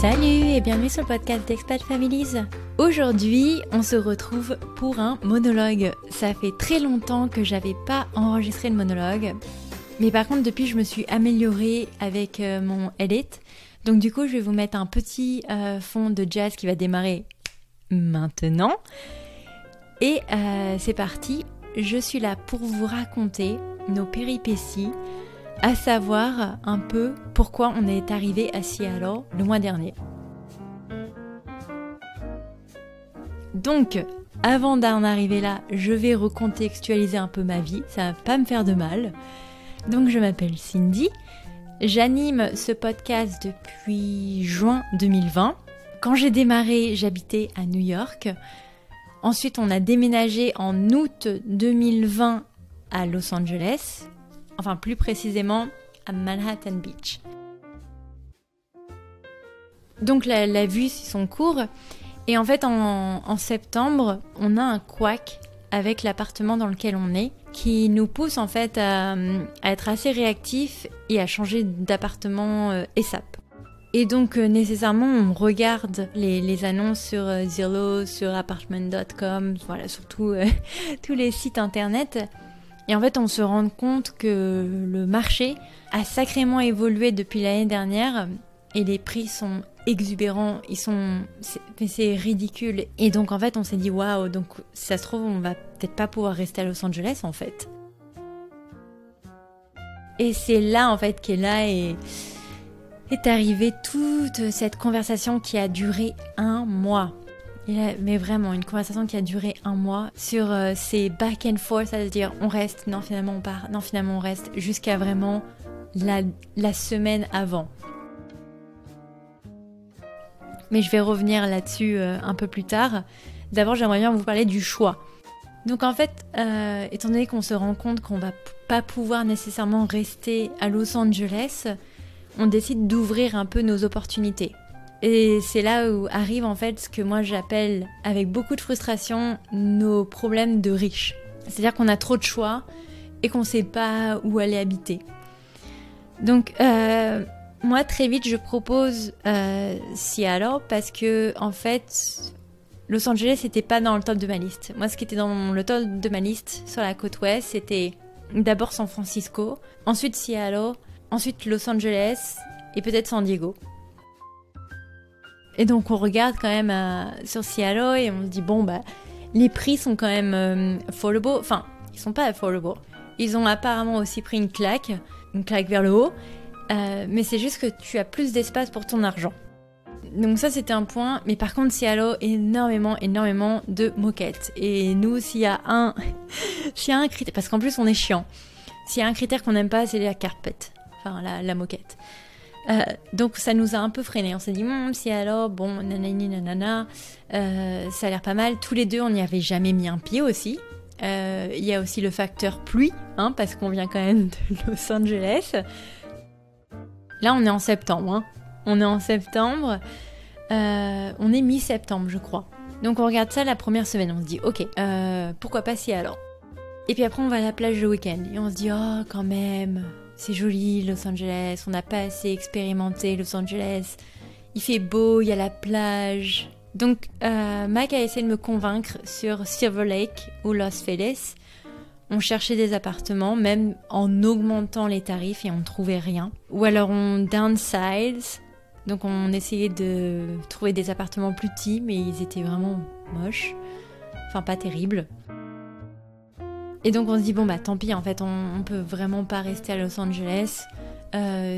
Salut et bienvenue sur le podcast d'Expat Families. Aujourd'hui, on se retrouve pour un monologue. Ça fait très longtemps que j'avais pas enregistré de monologue. Mais par contre, depuis, je me suis améliorée avec mon edit. Donc du coup, je vais vous mettre un petit fond de jazz qui va démarrer maintenant. Et c'est parti. Je suis là pour vous raconter nos péripéties, à savoir un peu pourquoi on est arrivé à Seattle le mois dernier. Donc, avant d'en arriver là, je vais recontextualiser un peu ma vie, ça va pas me faire de mal. Donc, je m'appelle Cindy, j'anime ce podcast depuis juin 2020. Quand j'ai démarré, j'habitais à New York. Ensuite, on a déménagé en août 2020 à Los Angeles. Enfin, plus précisément, à Manhattan Beach. Donc, la vue, c'est son cours. Et en fait, en septembre, on a un couac avec l'appartement dans lequel on est, qui nous pousse en fait à être assez réactifs et à changer d'appartement ASAP. Et donc, nécessairement, on regarde les annonces sur Zillow, sur apartment.com, voilà, sur tous les sites internet. Et en fait, on se rend compte que le marché a sacrément évolué depuis l'année dernière et les prix sont exubérants, c'est ridicule. Et donc, en fait, on s'est dit, waouh, donc ça se trouve, on va peut-être pas pouvoir rester à Los Angeles, en fait. Et c'est là, en fait, qu'est là et est arrivée toute cette conversation qui a duré 1 mois. Mais vraiment, une conversation qui a duré 1 mois sur ces back and forth, c'est-à-dire on reste, non finalement on part, non finalement on reste, jusqu'à vraiment la semaine avant. Mais je vais revenir là-dessus un peu plus tard. D'abord, j'aimerais bien vous parler du choix. Donc en fait, étant donné qu'on se rend compte qu'on va pas pouvoir nécessairement rester à Los Angeles, on décide d'ouvrir un peu nos opportunités. Et c'est là où arrive en fait ce que moi j'appelle, avec beaucoup de frustration, nos problèmes de riches. C'est-à-dire qu'on a trop de choix et qu'on ne sait pas où aller habiter. Donc moi très vite je propose Seattle parce que en fait Los Angeles n'était pas dans le top de ma liste. Moi ce qui était dans le top de ma liste sur la côte ouest, c'était d'abord San Francisco, ensuite Seattle, ensuite Los Angeles et peut-être San Diego. Et donc on regarde quand même sur Seattle et on se dit bon bah les prix sont quand même affordable. Enfin, ils sont pas affordable. Ils ont apparemment aussi pris une claque vers le haut. Mais c'est juste que tu as plus d'espace pour ton argent. Donc ça c'était un point. Mais par contre Seattle, énormément de moquettes. Et nous s'il y a un critère, parce qu'en plus on est chiant. S'il y a un critère qu'on n'aime pas, c'est la carpet. Enfin la moquette. Donc ça nous a un peu freiné. On s'est dit si alors bon nanana ça a l'air pas mal. Tous les deux on n'y avait jamais mis un pied aussi. Il y a aussi le facteur pluie parce qu'on vient quand même de Los Angeles. Là on est en septembre. On est en septembre. On est mi-septembre je crois. Donc on regarde ça la première semaine. On se dit ok pourquoi pas si alors. Et puis après on va à la plage le week-end et on se dit oh quand même. C'est joli Los Angeles, on n'a pas assez expérimenté Los Angeles. Il fait beau, il y a la plage. Donc Mac a essayé de me convaincre sur Silver Lake ou Los Feliz. On cherchait des appartements, même en augmentant les tarifs et on ne trouvait rien. Ou alors on downsize. Donc on essayait de trouver des appartements plus petits, mais ils étaient vraiment moches. Enfin pas terribles. Et donc on se dit bon bah tant pis en fait on peut vraiment pas rester à Los Angeles.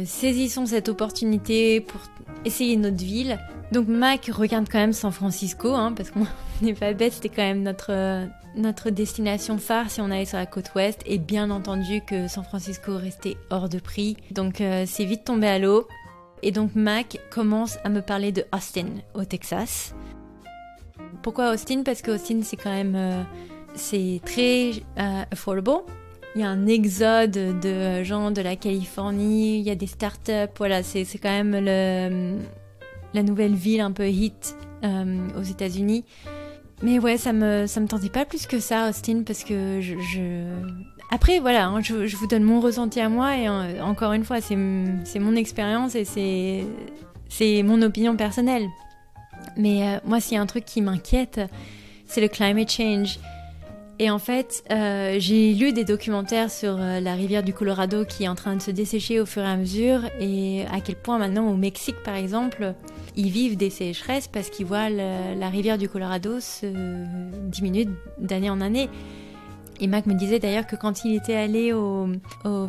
Saisissons cette opportunité pour essayer notre ville. Donc Mac regarde quand même San Francisco parce qu'on n'est pas bête, c'était quand même notre destination phare si on allait sur la côte ouest. Et bien entendu que San Francisco restait hors de prix. Donc c'est vite tombé à l'eau. Et donc Mac commence à me parler de Austin au Texas. Pourquoi Austin ? Parce que Austin c'est quand même... c'est très affordable. Il y a un exode de gens de la Californie, il y a des startups, voilà, c'est quand même la nouvelle ville un peu hit aux États-Unis. Mais ouais, ça me tentait pas plus que ça, Austin, parce que Après, voilà, je vous donne mon ressenti à moi, et encore une fois, c'est mon expérience, et C'est mon opinion personnelle. Mais moi, s'il y a un truc qui m'inquiète, c'est le climate change. Et en fait, j'ai lu des documentaires sur la rivière du Colorado qui est en train de se dessécher au fur et à mesure, et à quel point maintenant au Mexique par exemple, ils vivent des sécheresses parce qu'ils voient la rivière du Colorado se diminuer d'année en année. Et Mac me disait d'ailleurs que quand il était allé au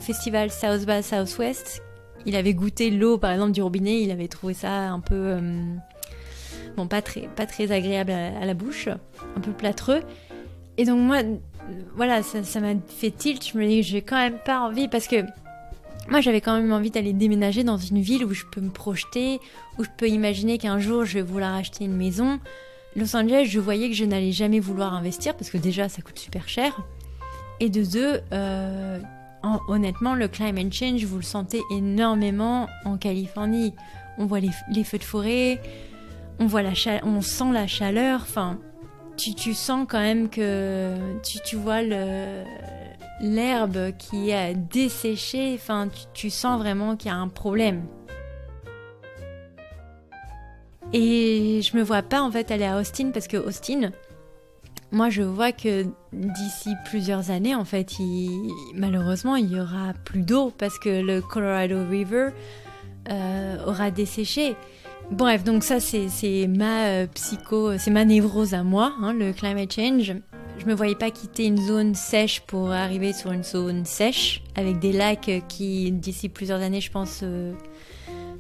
festival South by Southwest, il avait goûté l'eau par exemple du robinet, il avait trouvé ça un peu... bon, pas très agréable à la bouche, un peu plâtreux. Et donc moi, voilà, ça m'a fait tilt. Je me dis que j'ai quand même pas envie, parce que moi j'avais quand même envie d'aller déménager dans une ville où je peux me projeter, où je peux imaginer qu'un jour je vais vouloir acheter une maison. Los Angeles, je voyais que je n'allais jamais vouloir investir, parce que déjà ça coûte super cher. Et de deux, honnêtement, le climate change, vous le sentez énormément en Californie. On voit les feux de forêt, on sent la chaleur, enfin... Tu sens quand même que tu vois l'herbe qui est desséchée, enfin tu sens vraiment qu'il y a un problème. Et je me vois pas en fait aller à Austin, parce que Austin, moi je vois que d'ici plusieurs années en fait, malheureusement il y aura plus d'eau parce que le Colorado River aura desséché. Bref, donc ça c'est ma névrose à moi, hein, le climate change. Je me voyais pas quitter une zone sèche pour arriver sur une zone sèche, avec des lacs qui, d'ici plusieurs années, je pense,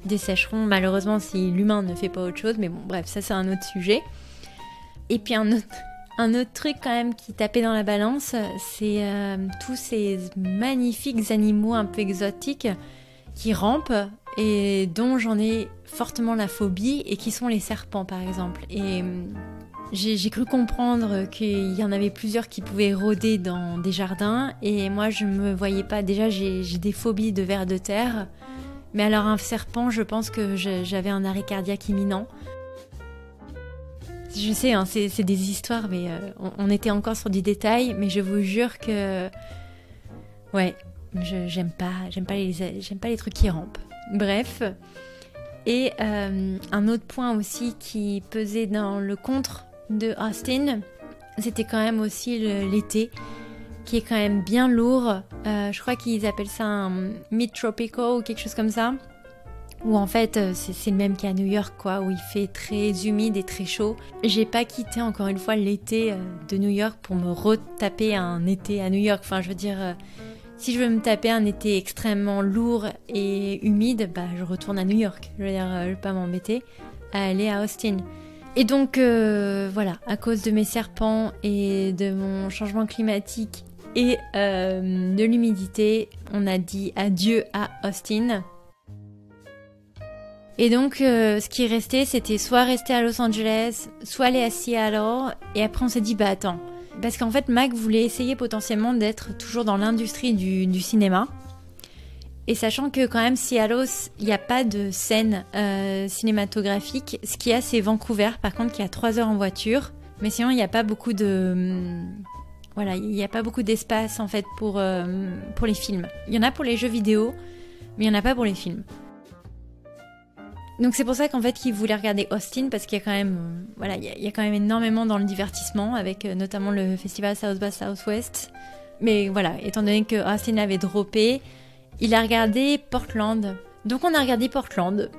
dessécheront, malheureusement si l'humain ne fait pas autre chose. Mais bon, bref, ça c'est un autre sujet. Et puis un autre truc quand même qui tapait dans la balance, c'est tous ces magnifiques animaux un peu exotiques qui rampent et dont j'en ai fortement la phobie, et qui sont les serpents par exemple. Et j'ai cru comprendre qu'il y en avait plusieurs qui pouvaient rôder dans des jardins, et moi je me voyais pas, déjà j'ai des phobies de vers de terre, mais alors un serpent, je pense que j'avais un arrêt cardiaque imminent. Je sais, hein, c'est des histoires, mais on était encore sur du détail, mais je vous jure que ouais, j'aime pas les trucs qui rampent. Bref. Et un autre point aussi qui pesait dans le contre de Austin, c'était quand même aussi l'été, qui est quand même bien lourd. Je crois qu'ils appellent ça un mid-tropical ou quelque chose comme ça, où en fait c'est le même qu'à New York, quoi, où il fait très humide et très chaud. J'ai pas quitté encore une fois l'été de New York pour me retaper un été à New York. Enfin, je veux dire... si je veux me taper un été extrêmement lourd et humide, bah je retourne à New York. Je veux dire, je vais pas m'embêter à aller à Austin. Et donc voilà, à cause de mes serpents et de mon changement climatique et de l'humidité, on a dit adieu à Austin. Et donc ce qui restait, c'était soit rester à Los Angeles, soit aller à Seattle. Et après on s'est dit, bah attends, parce qu'en fait Mac voulait essayer potentiellement d'être toujours dans l'industrie du cinéma. Et sachant que quand même Seattle, il n'y a pas de scène cinématographique. Ce qu'il y a, c'est Vancouver, par contre, qui a 3 heures en voiture. Mais sinon, il n'y a pas beaucoup de... Voilà, il n'y a pas beaucoup d'espace en fait pour les films. Il y en a pour les jeux vidéo, mais il n'y en a pas pour les films. Donc c'est pour ça qu'en fait qu'il voulait regarder Austin, parce qu'il y a quand même, voilà, il y a quand même énormément dans le divertissement, avec notamment le festival South by Southwest. Mais voilà, étant donné que Austin avait droppé, il a regardé Portland. Donc on a regardé Portland.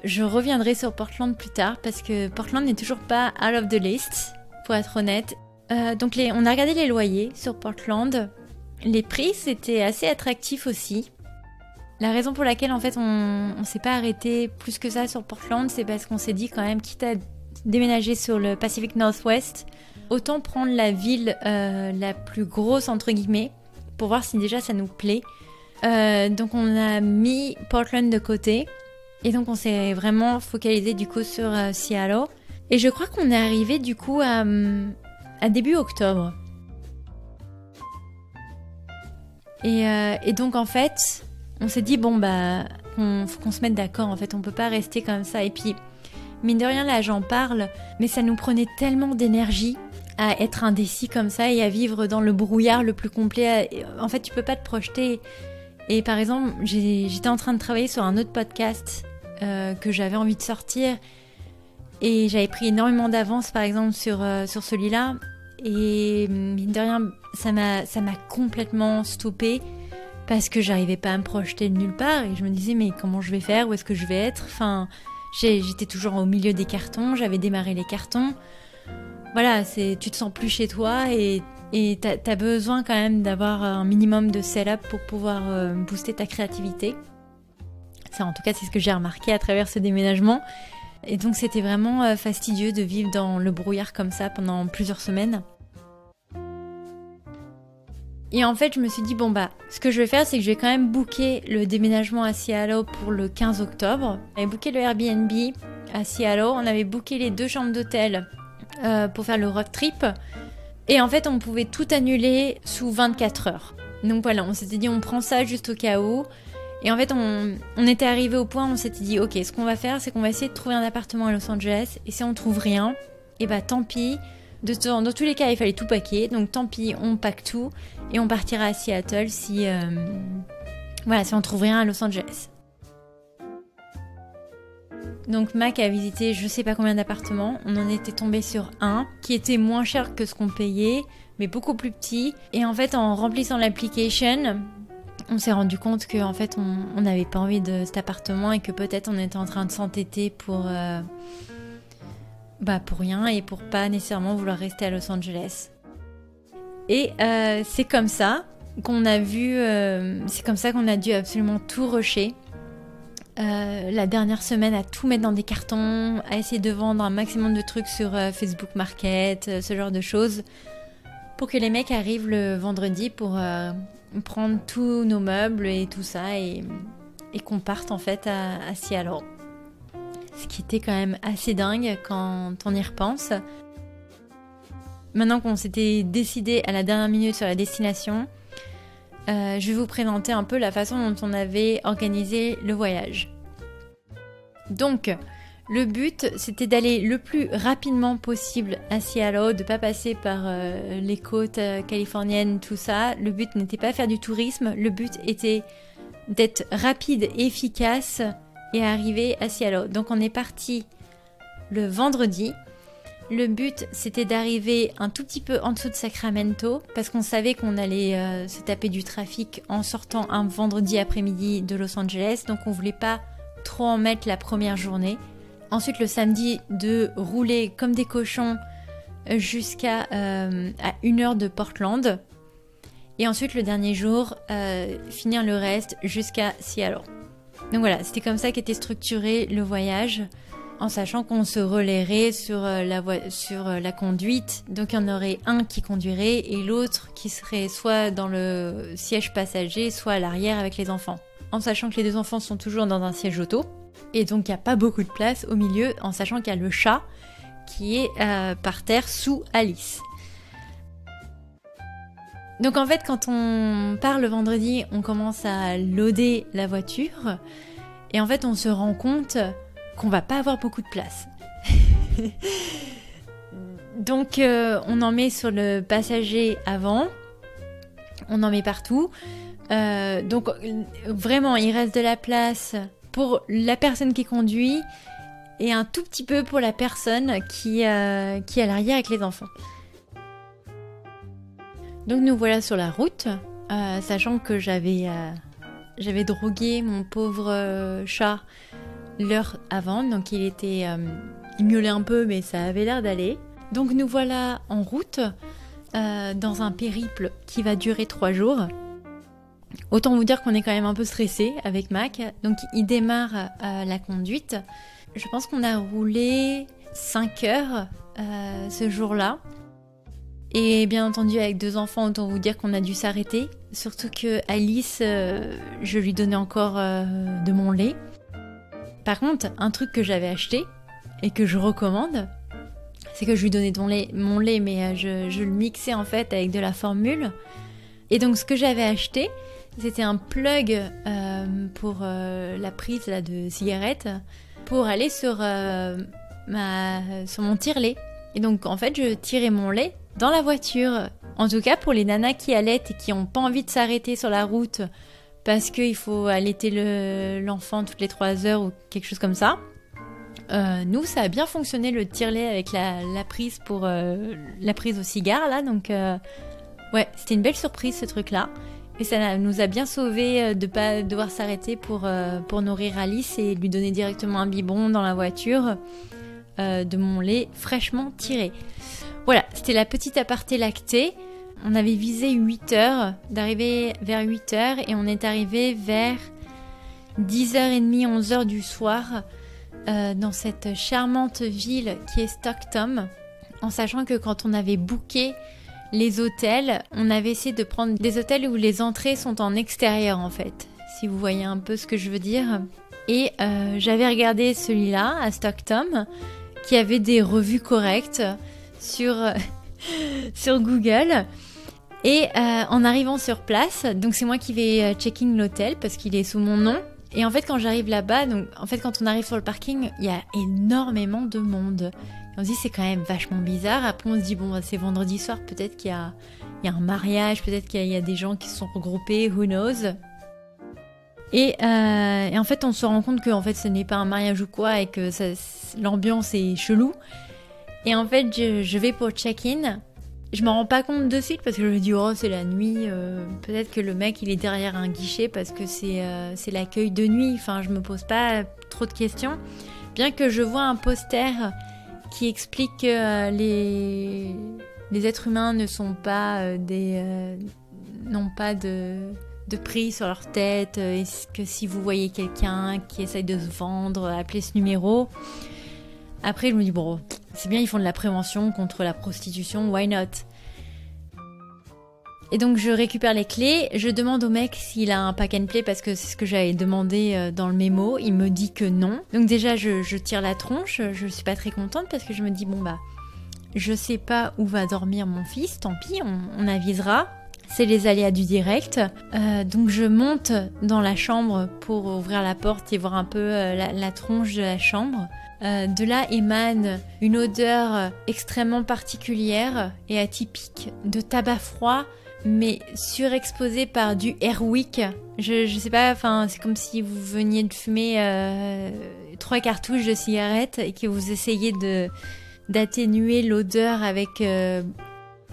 Je reviendrai sur Portland plus tard, parce que Portland n'est toujours pas out of the list, pour être honnête. Donc on a regardé les loyers sur Portland. Les prix, c'était assez attractif aussi. La raison pour laquelle en fait on s'est pas arrêté plus que ça sur Portland, c'est parce qu'on s'est dit quand même, quitte à déménager sur le Pacific Northwest, autant prendre la ville la plus grosse entre guillemets, pour voir si déjà ça nous plaît. Donc on a mis Portland de côté, et donc on s'est vraiment focalisé du coup sur Seattle. Et je crois qu'on est arrivé du coup à début octobre. Et donc en fait... on s'est dit, bon, bah, faut qu'on se mette d'accord, en fait, on peut pas rester comme ça. Et puis, mine de rien, là, j'en parle, mais ça nous prenait tellement d'énergie à être indécis comme ça et à vivre dans le brouillard le plus complet. En fait, tu peux pas te projeter. Et par exemple, j'étais en train de travailler sur un autre podcast que j'avais envie de sortir. Et j'avais pris énormément d'avance, par exemple, sur celui-là. Et mine de rien, ça m'a complètement stoppée parce que j'arrivais pas à me projeter de nulle part. Et je me disais, mais comment je vais faire? Où est-ce que je vais être? Enfin, j'étais toujours au milieu des cartons. J'avais démarré les cartons. Voilà, tu te sens plus chez toi et t'as besoin quand même d'avoir un minimum de setup pour pouvoir booster ta créativité. En tout cas, c'est ce que j'ai remarqué à travers ce déménagement. Et donc c'était vraiment fastidieux de vivre dans le brouillard comme ça pendant plusieurs semaines. Et en fait, je me suis dit, ce que je vais faire, c'est que je vais quand même booker le déménagement à Seattle pour le 15 octobre. On avait booké le Airbnb à Seattle, on avait booké les 2 chambres d'hôtel pour faire le road trip. Et en fait, on pouvait tout annuler sous 24 heures. Donc voilà, on s'était dit, on prend ça juste au cas où. Et en fait, on était arrivé au point où on s'était dit, ok, ce qu'on va faire, c'est qu'on va essayer de trouver un appartement à Los Angeles. Et si on trouve rien, et tant pis. Dans tous les cas, il fallait tout packer. Donc tant pis, on pack tout. Et on partira à Seattle si on trouve rien à Los Angeles. Donc Mac a visité je sais pas combien d'appartements. On en était tombé sur un qui était moins cher que ce qu'on payait, mais beaucoup plus petit. Et en fait, en remplissant l'application, on s'est rendu compte qu'en fait, on n'avait pas envie de cet appartement et que peut-être on était en train de s'entêter pour rien et pour pas nécessairement vouloir rester à Los Angeles. Et c'est comme ça qu'on a dû absolument tout rusher. La dernière semaine à tout mettre dans des cartons, à essayer de vendre un maximum de trucs sur Facebook Market, ce genre de choses, pour que les mecs arrivent le vendredi pour prendre tous nos meubles et tout ça et qu'on parte en fait à Seattle. Ce qui était quand même assez dingue quand on y repense. Maintenant qu'on s'était décidé à la dernière minute sur la destination, je vais vous présenter un peu la façon dont on avait organisé le voyage. Donc, le but, c'était d'aller le plus rapidement possible à Seattle, de ne pas passer par les côtes californiennes, tout ça. Le but n'était pas de faire du tourisme, le but était d'être rapide et efficace et arriver à Seattle. Donc, on est parti le vendredi. Le but, c'était d'arriver un tout petit peu en dessous de Sacramento parce qu'on savait qu'on allait se taper du trafic en sortant un vendredi après-midi de Los Angeles. Donc, on voulait pas trop en mettre la première journée. Ensuite, le samedi, de rouler comme des cochons jusqu'à à 1 heure de Portland. Et ensuite, le dernier jour, finir le reste jusqu'à Seattle. Donc voilà, c'était comme ça qu'était structuré le voyage, en sachant qu'on se relayerait sur la conduite. Donc il y en aurait un qui conduirait et l'autre qui serait soit dans le siège passager, soit à l'arrière avec les enfants. En sachant que les 2 enfants sont toujours dans un siège auto. Et donc il n'y a pas beaucoup de place au milieu, en sachant qu'il y a le chat qui est par terre sous Alice. Donc en fait, quand on part le vendredi, on commence à loader la voiture. Et en fait, on se rend compte qu'on va pas avoir beaucoup de place. Donc on en met sur le passager avant, on en met partout. Donc vraiment, il reste de la place pour la personne qui conduit et un tout petit peu pour la personne qui est à l'arrière avec les enfants. Donc nous voilà sur la route, sachant que j'avais drogué mon pauvre chat l'heure avant, donc il miaulait un peu, mais ça avait l'air d'aller. Donc nous voilà en route, dans un périple qui va durer 3 jours. Autant vous dire qu'on est quand même un peu stressé avec Mac. Donc il démarre la conduite. Je pense qu'on a roulé 5 heures ce jour-là. Et bien entendu, avec 2 enfants, autant vous dire qu'on a dû s'arrêter. Surtout que Alice, je lui donnais encore de mon lait. Par contre, un truc que j'avais acheté et que je recommande, c'est que je lui donnais mon lait, mais je le mixais en fait avec de la formule. Et donc ce que j'avais acheté, c'était un plug pour la prise là, de cigarette pour aller sur mon tire-lait. Et donc en fait, je tirais mon lait dans la voiture. En tout cas, pour les nanas qui allaitent et qui n'ont pas envie de s'arrêter sur la route parce qu'il faut allaiter l'enfant toutes les 3 heures ou quelque chose comme ça. Nous, ça a bien fonctionné le tire-lait avec la prise pour la prise au cigare là, donc ouais, c'était une belle surprise ce truc-là. Et ça nous a bien sauvés de pas devoir s'arrêter pour nourrir Alice et lui donner directement un biberon dans la voiture de mon lait fraîchement tiré. Voilà, c'était la petite aparté lactée. On avait visé 8 heures, d'arriver vers 8 heures et on est arrivé vers 10h30, 11h du soir dans cette charmante ville qui est Stockton, en sachant que quand on avait booké les hôtels, on avait essayé de prendre des hôtels où les entrées sont en extérieur en fait, si vous voyez un peu ce que je veux dire. Et j'avais regardé celui-là à Stockton, qui avait des revues correctes sur Google. Et en arrivant sur place, donc c'est moi qui vais check-in l'hôtel parce qu'il est sous mon nom. Et en fait, quand j'arrive là-bas, donc en fait, quand on arrive sur le parking, il y a énormément de monde. Et on se dit c'est quand même vachement bizarre. Après, on se dit bon, c'est vendredi soir, peut-être qu'il y a un mariage, peut-être qu'il y a des gens qui se sont regroupés, who knows. Et en fait, on se rend compte que en fait, ce n'est pas un mariage ou quoi et que l'ambiance est chelou. Et en fait, je vais pour check-in. Je m'en rends pas compte de suite parce que je me dis oh c'est la nuit, peut-être que le mec il est derrière un guichet parce que c'est l'accueil de nuit, enfin je me pose pas trop de questions, bien que je vois un poster qui explique que les êtres humains ne sont pas n'ont pas de prix sur leur tête, et que si vous voyez quelqu'un qui essaye de se vendre, appelez ce numéro. Après, je me dis, bon, c'est bien, ils font de la prévention contre la prostitution, why not? Et donc, je récupère les clés, je demande au mec s'il a un pack and play, parce que c'est ce que j'avais demandé dans le mémo. Il me dit que non. Donc déjà, je tire la tronche, je suis pas très contente, parce que je me dis, bon bah, je sais pas où va dormir mon fils, tant pis, on avisera. C'est les aléas du direct. Donc je monte dans la chambre pour ouvrir la porte et voir un peu la tronche de la chambre. De là émane une odeur extrêmement particulière et atypique de tabac froid, mais surexposé par du Airwick. Je sais pas, enfin c'est comme si vous veniez de fumer 3 cartouches de cigarettes et que vous essayez d'atténuer l'odeur avec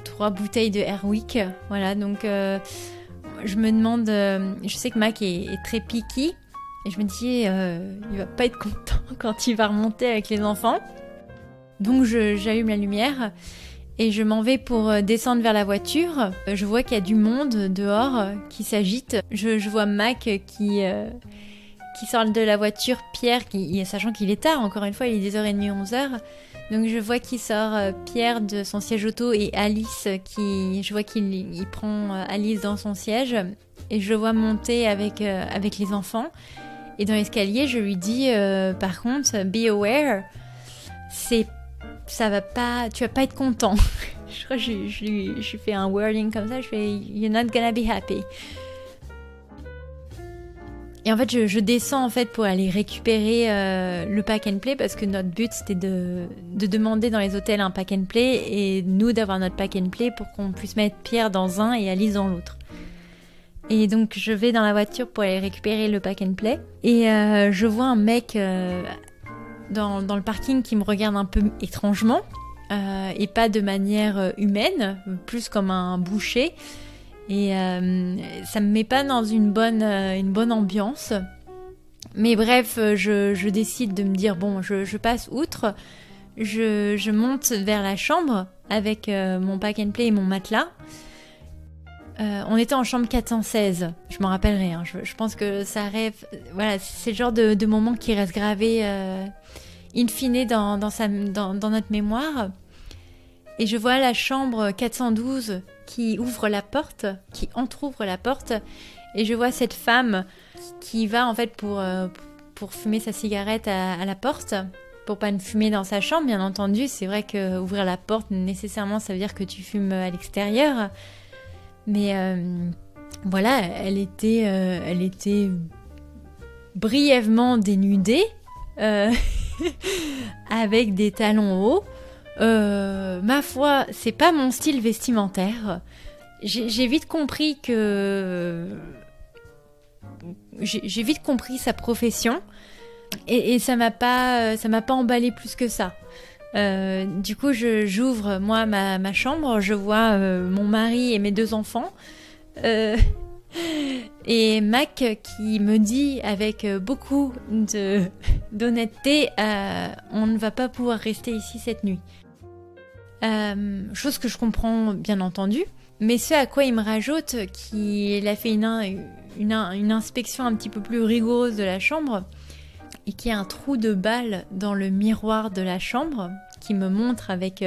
3 bouteilles de Airwick. Voilà, donc je me demande, je sais que Mac est très picky. Et je me dis, il va pas être content quand il va remonter avec les enfants. Donc j'allume la lumière et je m'en vais pour descendre vers la voiture. Je vois qu'il y a du monde dehors qui s'agite. Je vois Mac qui sort de la voiture, Pierre, sachant qu'il est tard, encore une fois, il est 10h30, 11h. Donc je vois qu'il sort Pierre de son siège auto et Alice, je vois qu'il prend Alice dans son siège. Et je vois monter avec les enfants. Et dans l'escalier, je lui dis, par contre, be aware, ça va pas, tu vas pas être content. Je crois que je fais un wording comme ça, je fais, you're not gonna be happy. Et en fait, je descends en fait pour aller récupérer le pack and play parce que notre but c'était de demander dans les hôtels un pack and play et nous d'avoir notre pack and play pour qu'on puisse mettre Pierre dans un et Alice dans l'autre. Et donc je vais dans la voiture pour aller récupérer le pack and play et je vois un mec dans le parking qui me regarde un peu étrangement et pas de manière humaine, plus comme un boucher. Et ça me met pas dans une bonne ambiance. Mais bref, je décide de me dire bon, je passe outre. Je monte vers la chambre avec mon pack and play et mon matelas. On était en chambre 416, je m'en rappellerai. Hein. Je pense que ça rêve. Voilà, c'est le genre de moment qui reste gravé in fine dans notre mémoire. Et je vois la chambre 412 qui ouvre la porte, qui entrouvre la porte, et je vois cette femme qui va en fait pour fumer sa cigarette à la porte, pour pas ne fumer dans sa chambre, bien entendu. C'est vrai que ouvrir la porte nécessairement ça veut dire que tu fumes à l'extérieur, mais voilà, elle était brièvement dénudée, avec des talons hauts. Ma foi, c'est pas mon style vestimentaire. J'ai vite compris que j'ai vite compris sa profession et ça m'a pas emballé plus que ça. Du coup, j'ouvre moi ma chambre, je vois mon mari et mes 2 enfants. Et Mac qui me dit avec beaucoup d'honnêteté, on ne va pas pouvoir rester ici cette nuit. Chose que je comprends bien entendu, mais ce à quoi il me rajoute qu'il a fait une inspection un petit peu plus rigoureuse de la chambre et qu'il y a un trou de balle dans le miroir de la chambre qui me montre avec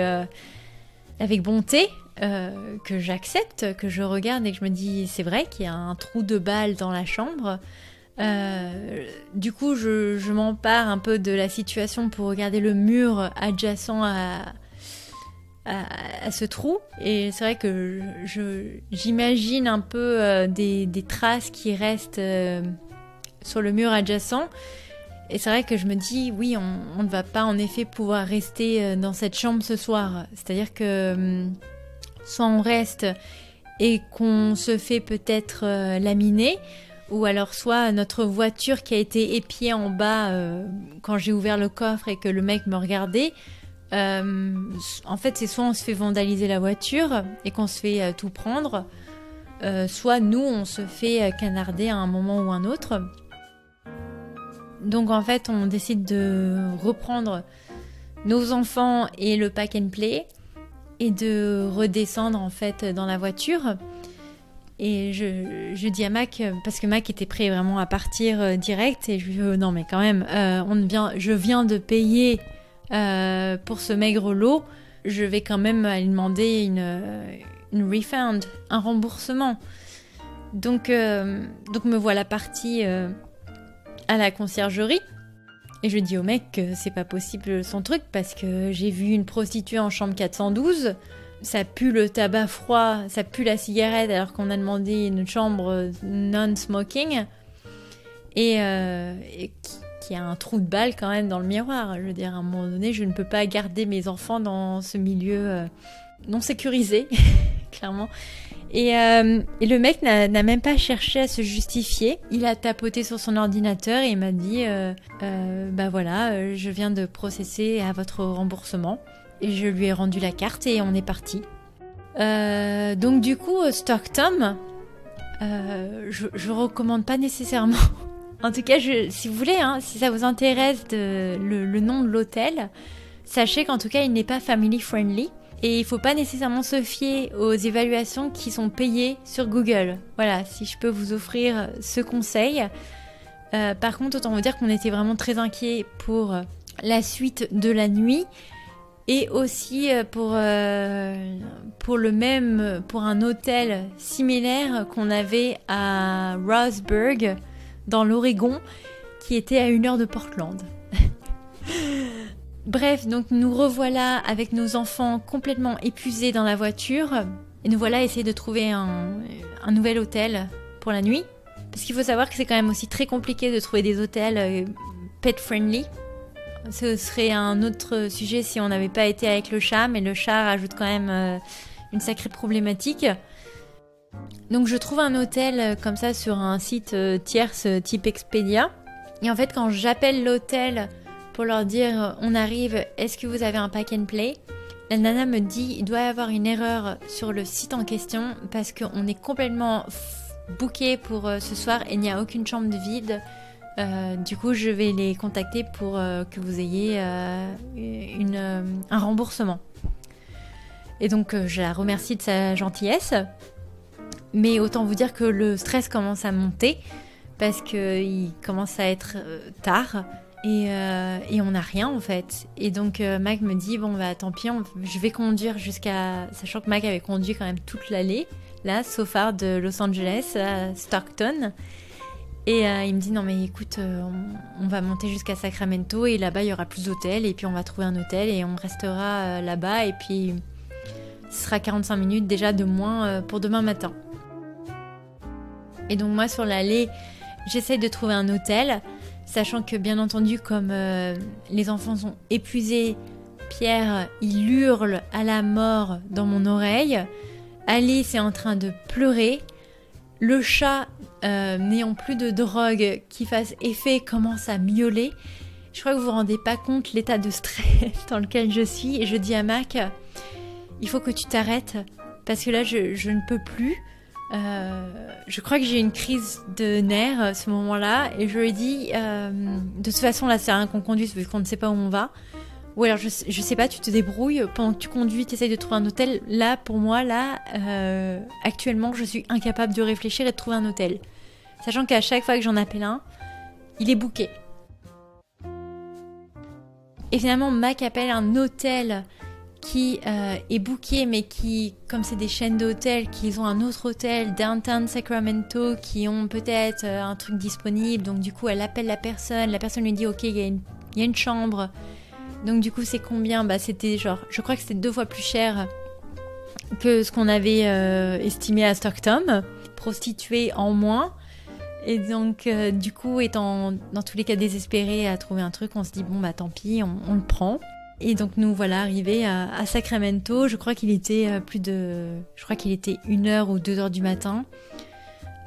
bonté. Que j'accepte, que je regarde et que je me dis c'est vrai qu'il y a un trou de balle dans la chambre. Du coup je m'empare un peu de la situation pour regarder le mur adjacent à ce trou et c'est vrai que j'imagine un peu des traces qui restent sur le mur adjacent et c'est vrai que je me dis oui on ne va pas en effet pouvoir rester dans cette chambre ce soir, c'est-à-dire que soit on reste et qu'on se fait peut-être laminer, ou alors soit notre voiture qui a été épiée en bas quand j'ai ouvert le coffre et que le mec me regardait. En fait, c'est soit on se fait vandaliser la voiture et qu'on se fait tout prendre, soit nous, on se fait canarder à un moment ou un autre. Donc en fait, on décide de reprendre nos enfants et le pack and play et de redescendre en fait dans la voiture. Et je dis à Mac, parce que Mac était prêt vraiment à partir direct, et je lui dis non mais quand même, je viens de payer pour ce maigre lot, je vais quand même aller demander une refund, un remboursement. Donc me voilà partie à la conciergerie. Et je dis au mec que c'est pas possible son truc parce que j'ai vu une prostituée en chambre 412, ça pue le tabac froid, ça pue la cigarette alors qu'on a demandé une chambre non-smoking et qu'il y a un trou de balle quand même dans le miroir. Je veux dire, à un moment donné, je ne peux pas garder mes enfants dans ce milieu non sécurisé, clairement. Et le mec n'a même pas cherché à se justifier. Il a tapoté sur son ordinateur et il m'a dit bah voilà, je viens de processer à votre remboursement. Et je lui ai rendu la carte et on est parti. Donc du coup, Stockton, je recommande pas nécessairement. En tout cas, si vous voulez, hein, si ça vous intéresse le nom de l'hôtel, sachez qu'en tout cas, il n'est pas family friendly. Et il ne faut pas nécessairement se fier aux évaluations qui sont payées sur Google. Voilà, si je peux vous offrir ce conseil. Par contre, autant vous dire qu'on était vraiment très inquiets pour la suite de la nuit. Et aussi pour un hôtel similaire qu'on avait à Roseburg, dans l'Oregon, qui était à 1 heure de Portland. Bref, donc nous revoilà avec nos enfants complètement épuisés dans la voiture. Et nous voilà à essayer de trouver un nouvel hôtel pour la nuit. Parce qu'il faut savoir que c'est quand même aussi très compliqué de trouver des hôtels pet-friendly. Ce serait un autre sujet si on n'avait pas été avec le chat, mais le chat rajoute quand même une sacrée problématique. Donc je trouve un hôtel comme ça sur un site tierce type Expedia. Et en fait, quand j'appelle l'hôtel pour leur dire on arrive, est-ce que vous avez un pack and play, la nana me dit il doit y avoir une erreur sur le site en question parce qu'on est complètement booké pour ce soir et il n'y a aucune chambre de vide. Du coup, je vais les contacter pour que vous ayez un remboursement. Et donc, je la remercie de sa gentillesse. Mais autant vous dire que le stress commence à monter parce qu'il commence à être tard et on n'a rien en fait. Et donc, Mac me dit bon, bah tant pis, je vais conduire jusqu'à. Sachant que Mac avait conduit quand même toute l'allée, là, so far de Los Angeles à Stockton. Et il me dit non mais écoute, on va monter jusqu'à Sacramento et là-bas il y aura plus d'hôtels et puis on va trouver un hôtel et on restera là-bas et puis ce sera 45 minutes déjà de moins pour demain matin. Et donc moi sur l'allée j'essaye de trouver un hôtel, sachant que bien entendu comme les enfants sont épuisés, Pierre il hurle à la mort dans mon oreille, Alice est en train de pleurer. le chat, n'ayant plus de drogue qui fasse effet, commence à miauler. Je crois que vous vous rendez pas compte l'état de stress dans lequel je suis. Et je dis à Mac, il faut que tu t'arrêtes parce que là, je ne peux plus. Je crois que j'ai une crise de nerfs à ce moment-là. Et je lui ai dit, de toute façon, là, c'est rien qu'on conduise vu qu'on ne sait pas où on va. Ou alors, je sais pas, tu te débrouilles. Pendant que tu conduis, tu essayes de trouver un hôtel. Là, pour moi, actuellement, je suis incapable de réfléchir et de trouver un hôtel. Sachant qu'à chaque fois que j'en appelle un, il est booké. Et finalement, Mac appelle un hôtel qui est booké, mais qui, comme c'est des chaînes d'hôtels, qu'ils ont un autre hôtel, Downtown Sacramento, qui ont peut-être un truc disponible. Donc du coup, elle appelle la personne lui dit, ok, il y a une chambre. Donc du coup, c'est combien ? Bah, c'était genre, je crois que c'était 2 fois plus cher que ce qu'on avait estimé à Stockton, prostituée en moins. Et donc, du coup, étant dans tous les cas désespérés à trouver un truc, on se dit, bon, bah tant pis, on le prend. Et donc, nous voilà arrivés à Sacramento. Je crois qu'il était 1h ou 2h du matin.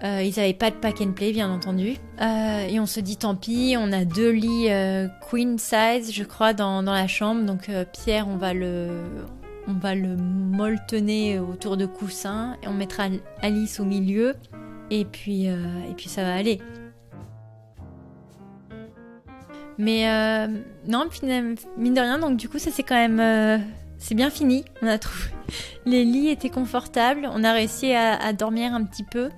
Ils n'avaient pas de pack and play, bien entendu. Et on se dit, tant pis, on a 2 lits queen size, je crois, dans la chambre. Donc, Pierre, on va le molletonner autour de coussins. Et on mettra Alice au milieu. Et puis ça va aller. Mais non, mine de rien, donc du coup ça c'est quand même... c'est bien fini, on a trouvé. Les lits étaient confortables, on a réussi à dormir un petit peu.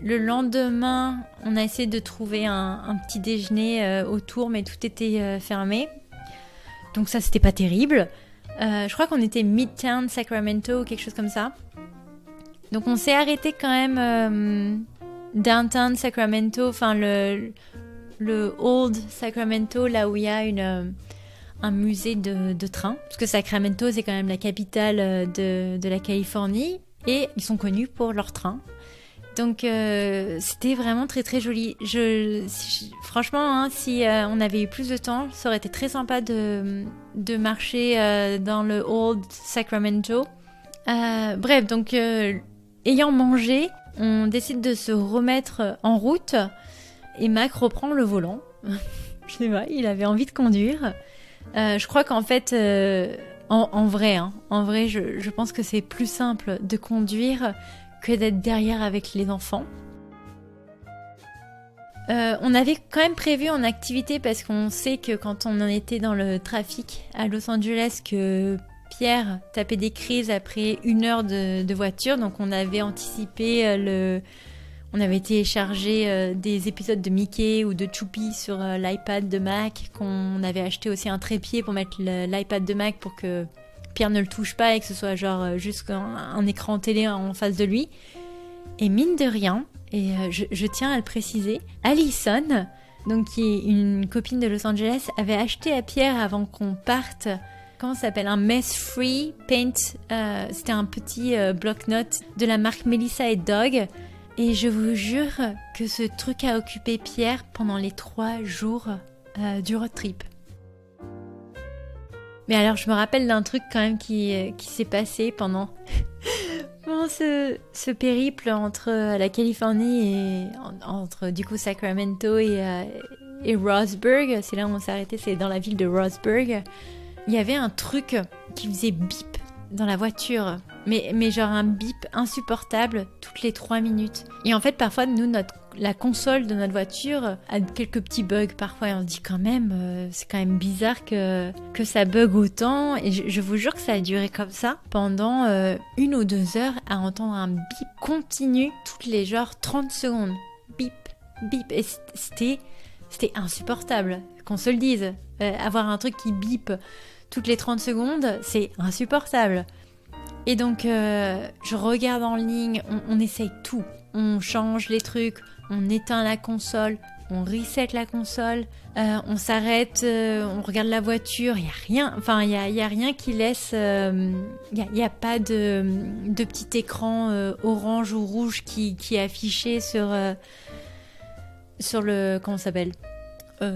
Le lendemain, on a essayé de trouver un petit déjeuner autour, mais tout était fermé. Donc ça c'était pas terrible. Je crois qu'on était Midtown Sacramento ou quelque chose comme ça. Donc on s'est arrêté quand même Downtown Sacramento, enfin le Old Sacramento, là où il y a un musée de trains. Parce que Sacramento, c'est quand même la capitale de la Californie et ils sont connus pour leurs trains. Donc c'était vraiment très très joli. Franchement, hein, si on avait eu plus de temps, ça aurait été très sympa de marcher dans le Old Sacramento. Bref, donc... ayant mangé, on décide de se remettre en route et Mac reprend le volant. Je sais pas, il avait envie de conduire. Je crois qu'en fait, en vrai, je pense que c'est plus simple de conduire que d'être derrière avec les enfants. On avait quand même prévu en activité parce qu'on sait que quand on en était dans le trafic à Los Angeles, que Pierre tapait des crises après 1 heure de voiture, donc on avait anticipé on avait téléchargé des épisodes de Mickey ou de Choupi sur l'iPad de Mac, qu'on avait acheté aussi un trépied pour mettre l'iPad de Mac pour que Pierre ne le touche pas et que ce soit genre juste un écran télé en face de lui. Et mine de rien, et je tiens à le préciser, Allison, donc qui est une copine de Los Angeles, avait acheté à Pierre avant qu'on parte... Comment ça s'appelle ? Un mess-free paint. C'était un petit bloc-notes de la marque Melissa & Doug. Et je vous jure que ce truc a occupé Pierre pendant les 3 jours du road trip. Mais alors, je me rappelle d'un truc quand même qui s'est passé pendant ce périple entre la Californie et entre du coup Sacramento et Roseburg. C'est là où on s'est arrêté, c'est dans la ville de Roseburg. Il y avait un truc qui faisait bip dans la voiture, mais genre un bip insupportable toutes les 3 minutes. Et en fait, parfois, nous, la console de notre voiture a quelques petits bugs parfois, et on se dit quand même, c'est quand même bizarre que ça bug autant. Et je vous jure que ça a duré comme ça pendant 1 ou 2 heures à entendre un bip continu toutes les genre 30 secondes. Bip, bip. Et c'était insupportable, qu'on se le dise. Avoir un truc qui bip toutes les 30 secondes, c'est insupportable. Et donc, je regarde en ligne, on essaye tout. On change les trucs, on éteint la console, on reset la console, on s'arrête, on regarde la voiture, il n'y a rien. Enfin, il y a rien qui laisse... Il n'y a pas de petit écran orange ou rouge qui est affiché sur le... Comment ça s'appelle ?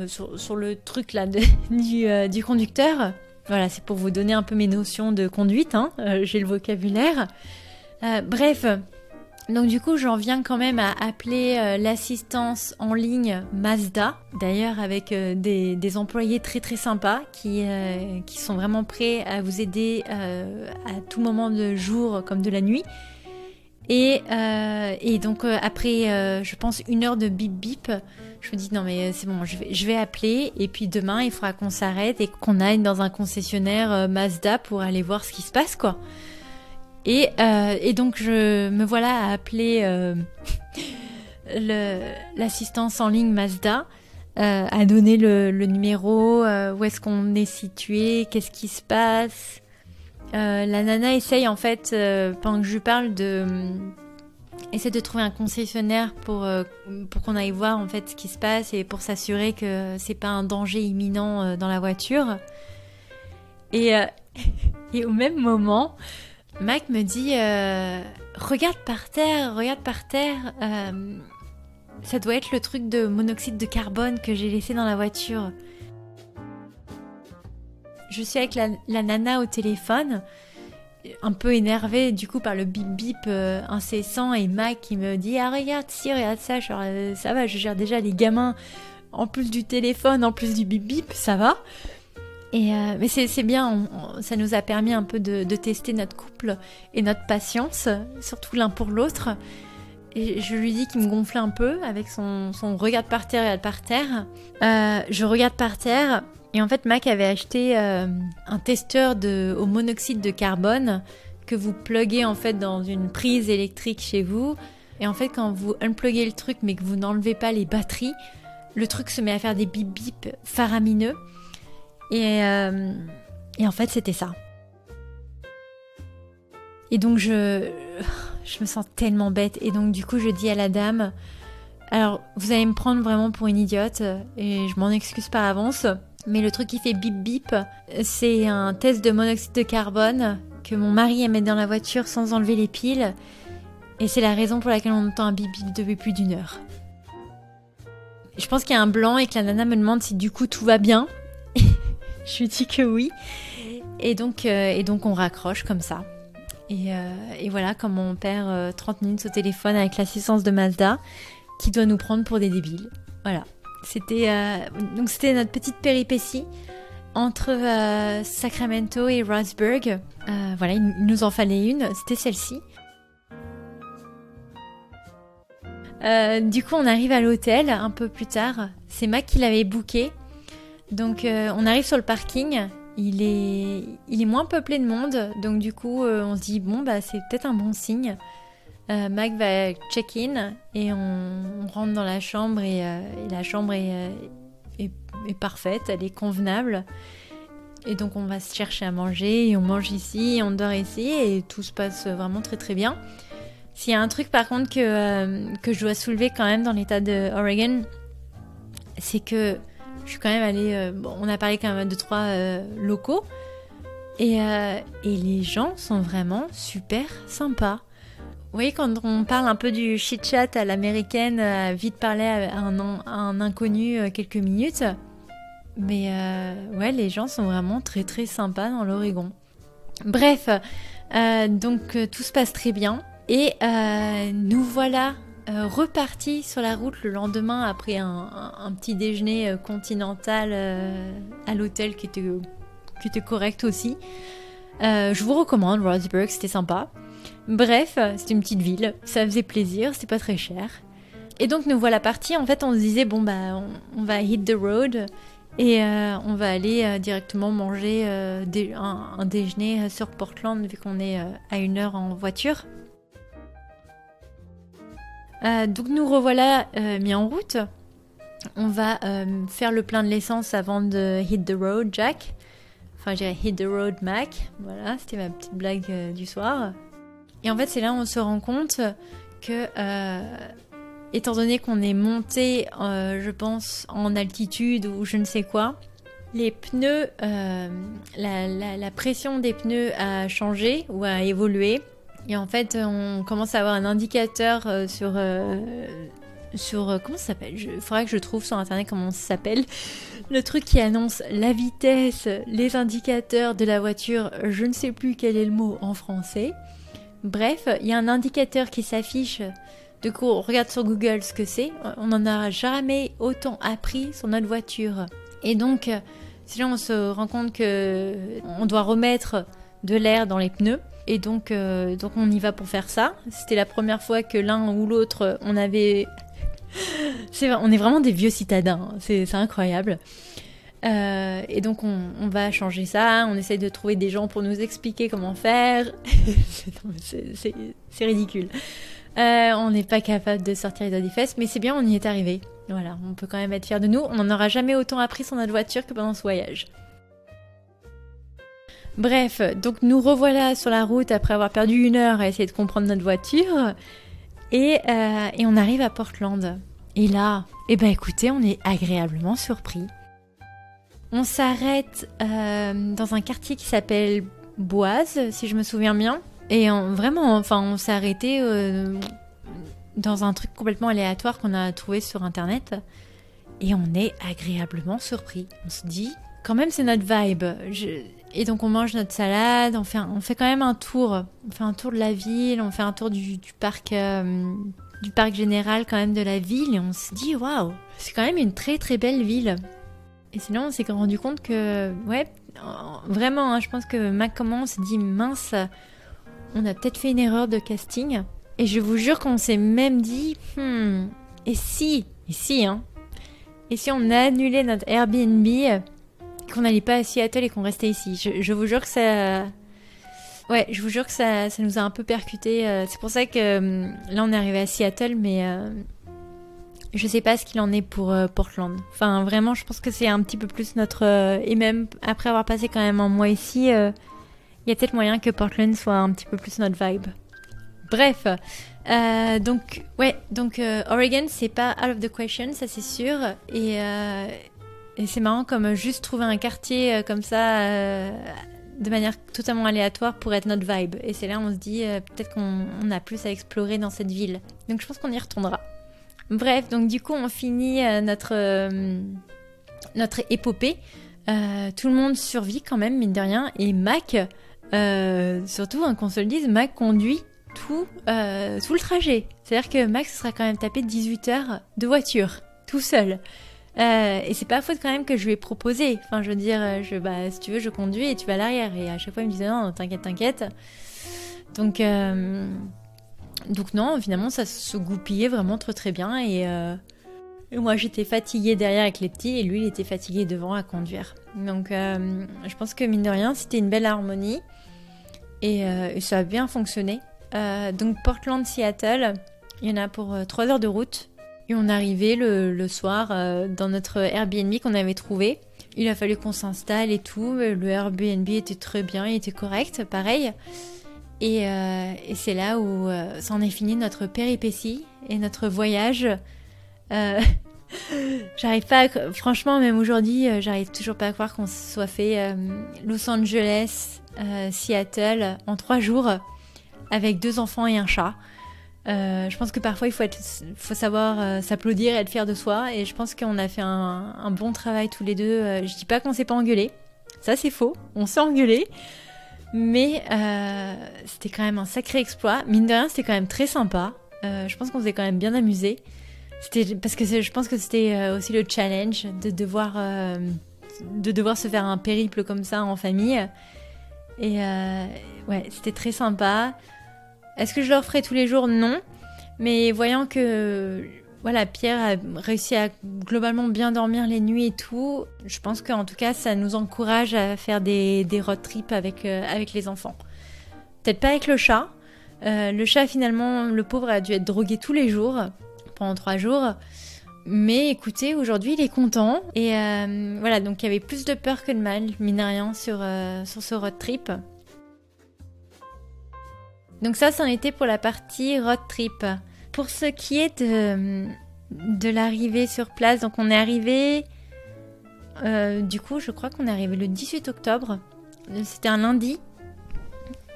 Sur le truc là du conducteur. Voilà, c'est pour vous donner un peu mes notions de conduite, hein. J'ai le vocabulaire. Bref, Donc du coup, j'en viens quand même à appeler l'assistance en ligne Mazda, d'ailleurs avec des employés très très sympas qui sont vraiment prêts à vous aider à tout moment de jour comme de la nuit. Et donc après, je pense 1 heure de bip bip, je me dis non mais c'est bon, je vais appeler et puis demain il faudra qu'on s'arrête et qu'on aille dans un concessionnaire Mazda pour aller voir ce qui se passe quoi. Et donc je me voilà à appeler l'assistance en ligne Mazda, à donner le numéro, où est-ce qu'on est situé, qu'est-ce qui se passe. La nana essaye en fait, pendant que je lui parle, essaie de trouver un concessionnaire pour qu'on aille voir en fait ce qui se passe et pour s'assurer que c'est pas un danger imminent dans la voiture. Et au même moment, Mac me dit regarde par terre, ça doit être le truc de monoxyde de carbone que j'ai laissé dans la voiture. Je suis avec la nana au téléphone, un peu énervée du coup par le bip bip incessant, et Mac qui me dit ah regarde ci, regarde ça, genre, ça va, je gère déjà les gamins, en plus du téléphone, en plus du bip bip, ça va. Et mais c'est bien, ça nous a permis un peu de tester notre couple et notre patience, surtout l'un pour l'autre. Et je lui dis qu'il me gonflait un peu avec son regarde par terre, regarde par terre. Je regarde par terre et en fait Mac avait acheté un testeur au monoxyde de carbone que vous pluguez en fait dans une prise électrique chez vous. Et en fait quand vous unpluguez le truc mais que vous n'enlevez pas les batteries, le truc se met à faire des bip bip faramineux. Et en fait, c'était ça. Et donc, je me sens tellement bête. Et donc, du coup, je dis à la dame, alors, vous allez me prendre vraiment pour une idiote, et je m'en excuse par avance, mais le truc qui fait bip bip, c'est un test de monoxyde de carbone que mon mari aimait dans la voiture sans enlever les piles. Et c'est la raison pour laquelle on entend un bip bip depuis plus d'1 heure. Je pense qu'il y a un blanc et que la nana me demande si du coup tout va bien. Je lui dis que oui. Et donc on raccroche comme ça. Et voilà, comme on perd 30 minutes au téléphone avec l'assistance de Mazda qui doit nous prendre pour des débiles. Voilà. Donc c'était notre petite péripétie entre Sacramento et Roseburg. Voilà, il nous en fallait une, c'était celle-ci. Du coup, on arrive à l'hôtel un peu plus tard. C'est Mac qui l'avait booké. Donc on arrive sur le parking, il est moins peuplé de monde, donc du coup on se dit bon bah c'est peut-être un bon signe. Mac va check-in et on rentre dans la chambre et la chambre est parfaite, elle est convenable. Et donc on va se chercher à manger et on mange ici, on dort ici et tout se passe vraiment très très bien. S'il y a un truc par contre que je dois soulever quand même dans l'état de Oregon, c'est que je suis quand même allée... on a parlé quand même de 3 locaux. Et les gens sont vraiment super sympas. Vous voyez, quand on parle un peu du chit-chat à l'américaine, à vite parler à un inconnu quelques minutes. Mais ouais, les gens sont vraiment très très sympas dans l'Oregon. Bref, donc tout se passe très bien. Et nous voilà... reparti sur la route le lendemain après un petit déjeuner continental à l'hôtel qui était correct aussi. Je vous recommande Roseburg, c'était sympa. Bref, c'était une petite ville, ça faisait plaisir, c'était pas très cher. Et donc nous voilà partis. En fait on se disait bon bah on va hit the road et on va aller directement manger un déjeuner sur Portland vu qu'on est à 1 heure en voiture. Donc nous revoilà mis en route. On va faire le plein de l'essence avant de hit the road Jack. Enfin je dirais hit the road Mac. Voilà, c'était ma petite blague du soir. Et en fait c'est là où on se rend compte que étant donné qu'on est monté je pense en altitude ou je ne sais quoi, les pneus, la pression des pneus a changé ou a évolué. Et en fait, on commence à avoir un indicateur sur comment ça s'appelle ? Il faudra que je trouve sur internet comment ça s'appelle. Le truc qui annonce la vitesse, les indicateurs de la voiture. Je ne sais plus quel est le mot en français. Bref, il y a un indicateur qui s'affiche. Du coup, on regarde sur Google ce que c'est. On n'en a jamais autant appris sur notre voiture. Et donc, c'est là on se rend compte qu'on doit remettre de l'air dans les pneus. Et donc on y va pour faire ça. C'était la première fois que l'un ou l'autre, on avait... on est vraiment des vieux citadins, c'est incroyable. Et donc on va changer ça, on essaye de trouver des gens pour nous expliquer comment faire. C'est ridicule. On n'est pas capable de sortir les doigts des fesses, mais c'est bien, on y est arrivé. Voilà, on peut quand même être fiers de nous. On n'en aura jamais autant appris sur notre voiture que pendant ce voyage. Bref, donc nous revoilà sur la route après avoir perdu 1 heure à essayer de comprendre notre voiture. Et on arrive à Portland. Et là, écoutez, on est agréablement surpris. On s'arrête dans un quartier qui s'appelle Boise, si je me souviens bien. Et on s'est arrêté dans un truc complètement aléatoire qu'on a trouvé sur internet. Et on est agréablement surpris. On se dit, quand même c'est notre vibe. Et donc on mange notre salade, on fait quand même un tour. On fait un tour de la ville, on fait un tour du parc général quand même de la ville. Et on se dit, waouh, c'est quand même une très très belle ville. Et sinon on s'est rendu compte que, ouais, vraiment, hein, je pense que Mac comment on s'est dit, mince, on a peut-être fait une erreur de casting. Et je vous jure qu'on s'est même dit, et si on annulait notre Airbnb, qu'on n'allait pas à Seattle et qu'on restait ici. Je vous jure que ça... Ouais, je vous jure que ça nous a un peu percuté. C'est pour ça que là, on est arrivé à Seattle, mais je sais pas ce qu'il en est pour Portland. Enfin, vraiment, je pense que c'est un petit peu plus notre... et même après avoir passé quand même un mois ici, il y a peut-être moyen que Portland soit un petit peu plus notre vibe. Bref, donc Oregon, c'est pas out of the question, ça c'est sûr. Et c'est marrant comme juste trouver un quartier comme ça de manière totalement aléatoire pour être notre vibe. Et c'est là on se dit peut-être qu'on a plus à explorer dans cette ville. Donc je pense qu'on y retournera. Bref, donc du coup on finit notre épopée. Tout le monde survit quand même, mine de rien. Et Mac, surtout qu'on se le dise, Mac conduit tout le trajet. C'est-à-dire que Mac se sera quand même tapé 18 heures de voiture, tout seul. Et c'est pas faute quand même que je lui ai proposé. Enfin, je veux dire, si tu veux, je conduis et tu vas à l'arrière. Et à chaque fois, il me disait non, t'inquiète. Donc non, finalement, ça se goupillait vraiment très très bien. Et moi, j'étais fatiguée derrière avec les petits et lui, il était fatigué devant à conduire. Donc, je pense que mine de rien, c'était une belle harmonie et ça a bien fonctionné. Donc, Portland-Seattle, il y en a pour 3 heures de route. Et on arrivait le soir dans notre Airbnb qu'on avait trouvé. Il a fallu qu'on s'installe et tout. Le Airbnb était très bien, il était correct, pareil. Et c'est là où s'en est fini notre péripétie et notre voyage. J'arrive pas franchement, même aujourd'hui, j'arrive toujours pas à croire qu'on se soit fait Los Angeles, Seattle en 3 jours avec 2 enfants et un chat. Je pense que parfois il faut savoir s'applaudir et être fier de soi, et je pense qu'on a fait un bon travail tous les deux. Je dis pas qu'on s'est pas engueulé, ça c'est faux, on s'est engueulé, mais c'était quand même un sacré exploit. Mine de rien, c'était quand même très sympa. Je pense qu'on s'est quand même bien amusé. Parce que je pense que c'était aussi le challenge de devoir se faire un périple comme ça en famille. Et ouais, c'était très sympa. Est-ce que je le referai tous les jours? Non. Mais voyant que voilà, Pierre a réussi à globalement bien dormir les nuits et tout, je pense qu'en tout cas, ça nous encourage à faire des road trips avec les enfants. Peut-être pas avec le chat. Le chat, finalement, le pauvre a dû être drogué tous les jours, pendant 3 jours. Mais écoutez, aujourd'hui, il est content. Et voilà, donc il y avait plus de peur que de mal, mine de rien, sur ce road trip. Donc ça, c'en était pour la partie road trip. Pour ce qui est de l'arrivée sur place, donc on est arrivé... du coup, je crois qu'on est arrivé le 18 octobre. C'était un lundi.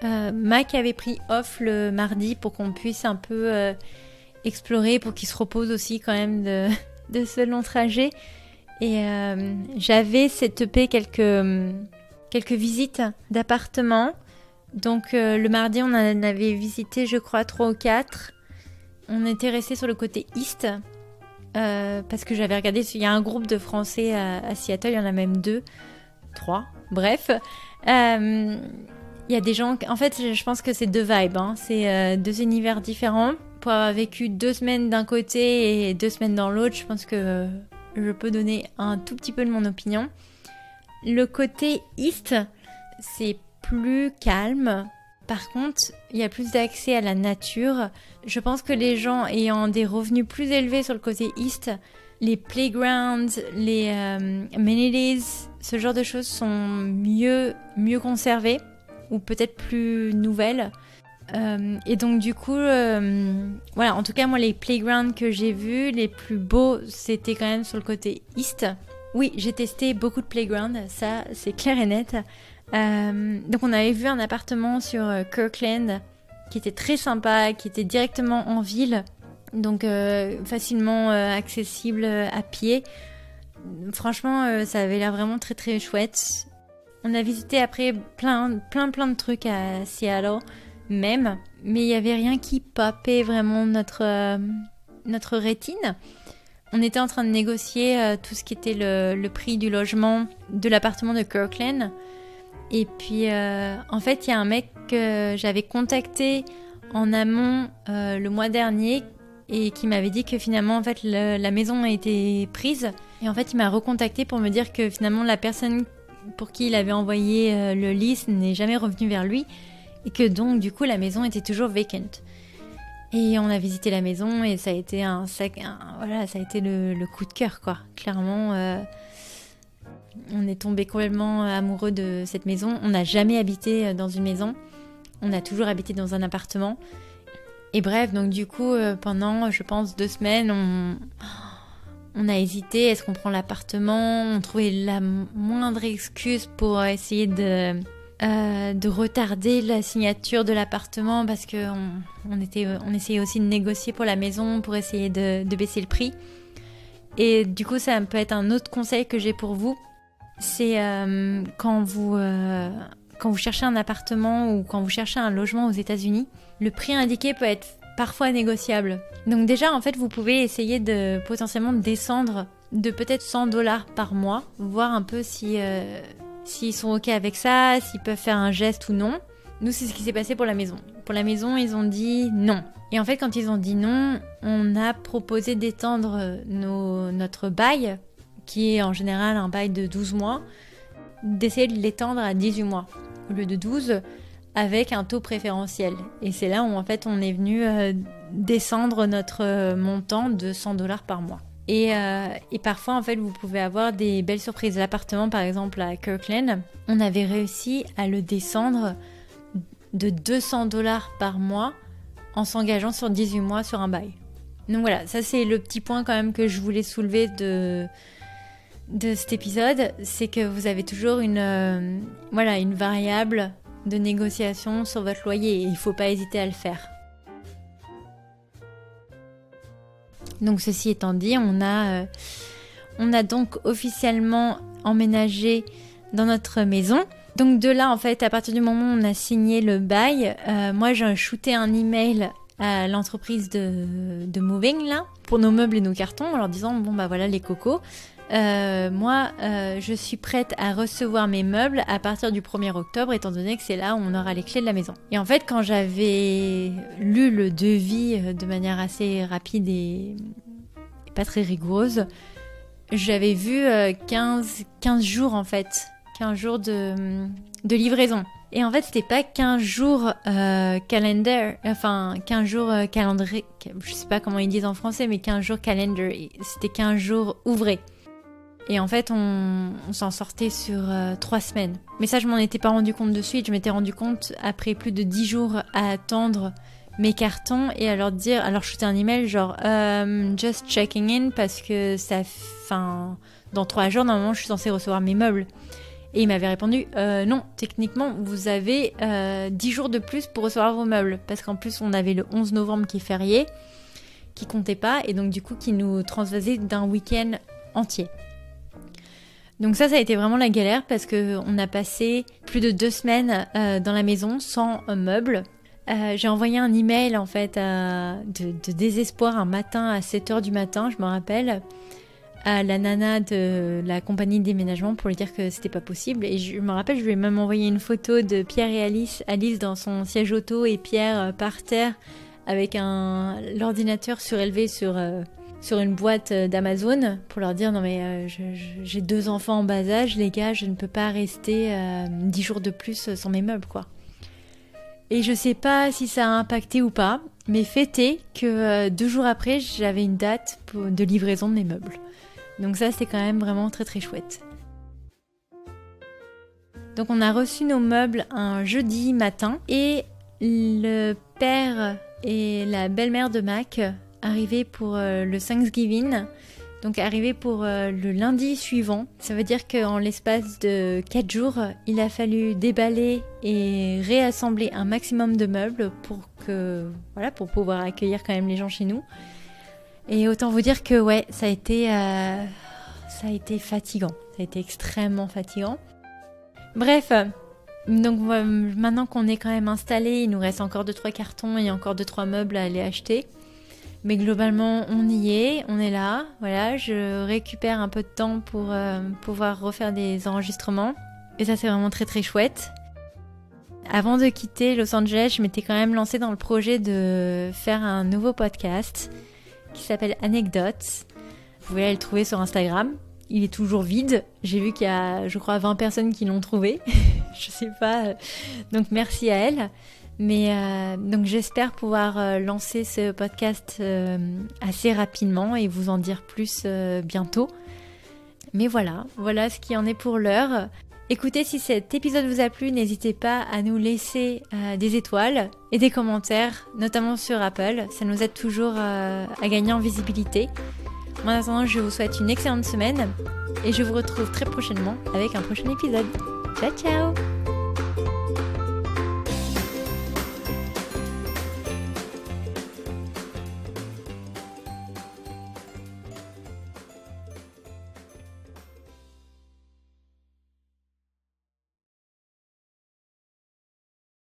Mac avait pris off le mardi pour qu'on puisse un peu explorer, pour qu'il se repose aussi quand même de ce long trajet. Et j'avais setupé quelques visites d'appartements Donc le mardi, on en avait visité, je crois, 3 ou 4. On était resté sur le côté East, parce que j'avais regardé, il y a un groupe de Français à Seattle, il y en a même 2, 3, bref. Il y a des gens, en fait, je pense que c'est 2 vibes, hein. C'est 2 univers différents. Pour avoir vécu 2 semaines d'un côté et 2 semaines dans l'autre, je pense que je peux donner un tout petit peu de mon opinion. Le côté East, c'est plus calme. Par contre, il y a plus d'accès à la nature. Je pense que les gens ayant des revenus plus élevés sur le côté East, les playgrounds, les amenities, ce genre de choses sont mieux conservées ou peut-être plus nouvelles. Et donc du coup, voilà, en tout cas moi les playgrounds que j'ai vus, les plus beaux, c'était quand même sur le côté East. Oui, j'ai testé beaucoup de playgrounds, ça c'est clair et net. Donc on avait vu un appartement sur Kirkland qui était très sympa, qui était directement en ville, donc facilement accessible à pied. Franchement, ça avait l'air vraiment très très chouette. On a visité après plein de trucs à Seattle même, mais il n'y avait rien qui popait vraiment notre rétine. On était en train de négocier tout ce qui était le prix du logement de l'appartement de Kirkland. Et puis, en fait, il y a un mec que j'avais contacté en amont le mois dernier et qui m'avait dit que finalement, en fait, la maison a été prise. Et en fait, il m'a recontacté pour me dire que finalement, la personne pour qui il avait envoyé le list n'est jamais revenue vers lui et que donc, du coup, la maison était toujours vacant. Et on a visité la maison et ça a été voilà, ça a été le coup de cœur, quoi. Clairement, on est tombé complètement amoureux de cette maison. On n'a jamais habité dans une maison. On a toujours habité dans un appartement. Et bref, donc du coup, pendant, je pense, 2 semaines, on a hésité. Est-ce qu'on prend l'appartement? On trouvait la moindre excuse pour essayer de retarder la signature de l'appartement parce qu'on essayait aussi de négocier pour la maison, pour essayer de baisser le prix. Et du coup, ça peut être un autre conseil que j'ai pour vous. C'est quand vous cherchez un appartement ou quand vous cherchez un logement aux États-Unis, le prix indiqué peut être parfois négociable. Donc déjà, en fait, vous pouvez essayer de potentiellement descendre de peut-être $100 par mois, voir un peu s'ils sont OK avec ça, s'ils peuvent faire un geste ou non. Nous, c'est ce qui s'est passé pour la maison. Pour la maison, ils ont dit non. Et en fait, quand ils ont dit non, on a proposé d'étendre notre bail, qui est en général un bail de 12 mois, d'essayer de l'étendre à 18 mois au lieu de 12, avec un taux préférentiel. Et c'est là où en fait on est venu descendre notre montant de $100 par mois. Et parfois en fait vous pouvez avoir des belles surprises. L'appartement par exemple à Kirkland, on avait réussi à le descendre de $200 par mois en s'engageant sur 18 mois sur un bail. Donc voilà, ça c'est le petit point quand même que je voulais soulever de cet épisode, c'est que vous avez toujours une variable de négociation sur votre loyer et il ne faut pas hésiter à le faire. Donc ceci étant dit, on a donc officiellement emménagé dans notre maison. Donc de là en fait, à partir du moment où on a signé le bail, moi j'ai shooté un email à l'entreprise de moving là pour nos meubles et nos cartons en leur disant bon bah voilà les cocos. Moi, je suis prête à recevoir mes meubles à partir du 1er octobre, étant donné que c'est là où on aura les clés de la maison. Et en fait, quand j'avais lu le devis de manière assez rapide et pas très rigoureuse, j'avais vu 15 jours en fait, 15 jours de livraison. Et en fait, c'était pas 15 jours calendar, enfin 15 jours calendrier, je sais pas comment ils disent en français, mais 15 jours calendar, c'était 15 jours ouvrés. Et en fait, on s'en sortait sur 3 semaines. Mais ça, je m'en étais pas rendu compte de suite. Je m'étais rendu compte après plus de 10 jours à attendre mes cartons et à leur dire, à leur shooter un email genre just checking in parce que dans 3 jours, normalement, je suis censée recevoir mes meubles. Et il m'avait répondu non, techniquement, vous avez 10 jours de plus pour recevoir vos meubles. Parce qu'en plus, on avait le 11 novembre qui est férié, qui comptait pas et donc du coup, qui nous transvasait d'un week-end entier. Donc ça a été vraiment la galère parce qu'on a passé plus de 2 semaines dans la maison sans meubles. J'ai envoyé un email en fait de désespoir un matin à 7h du matin, je me rappelle, à la nana de la compagnie de déménagement pour lui dire que c'était pas possible. Et je me rappelle, je lui ai même envoyé une photo de Pierre et Alice dans son siège auto et Pierre par terre avec l'ordinateur surélevé sur une boîte d'Amazon pour leur dire non mais j'ai 2 enfants en bas âge, les gars, je ne peux pas rester 10 jours de plus sans mes meubles quoi. Et je sais pas si ça a impacté ou pas, mais fait est que 2 jours après, j'avais une date de livraison de mes meubles. Donc ça, c'est quand même vraiment très très chouette. Donc on a reçu nos meubles un jeudi matin et le père et la belle-mère de Mac arrivaient pour le Thanksgiving, donc arrivaient pour le lundi suivant. Ça veut dire qu'en l'espace de 4 jours, il a fallu déballer et réassembler un maximum de meubles pour pouvoir accueillir quand même les gens chez nous. Et autant vous dire que ouais, ça a été fatigant, ça a été extrêmement fatigant. Bref, donc maintenant qu'on est quand même installé, il nous reste encore 2-3 cartons et encore 2-3 meubles à aller acheter. Mais globalement, on y est, on est là. Voilà, je récupère un peu de temps pour pouvoir refaire des enregistrements. Et ça, c'est vraiment très très chouette. Avant de quitter Los Angeles, je m'étais quand même lancée dans le projet de faire un nouveau podcast qui s'appelle Anecdotes. Vous pouvez aller le trouver sur Instagram. Il est toujours vide. J'ai vu qu'il y a, je crois, 20 personnes qui l'ont trouvé. Je sais pas. Donc merci à elles. Mais donc j'espère pouvoir lancer ce podcast assez rapidement et vous en dire plus bientôt. Mais voilà ce qui en est pour l'heure. Écoutez, si cet épisode vous a plu, n'hésitez pas à nous laisser des étoiles et des commentaires, notamment sur Apple. Ça nous aide toujours à gagner en visibilité. En attendant, je vous souhaite une excellente semaine et je vous retrouve très prochainement avec un prochain épisode. Ciao ciao!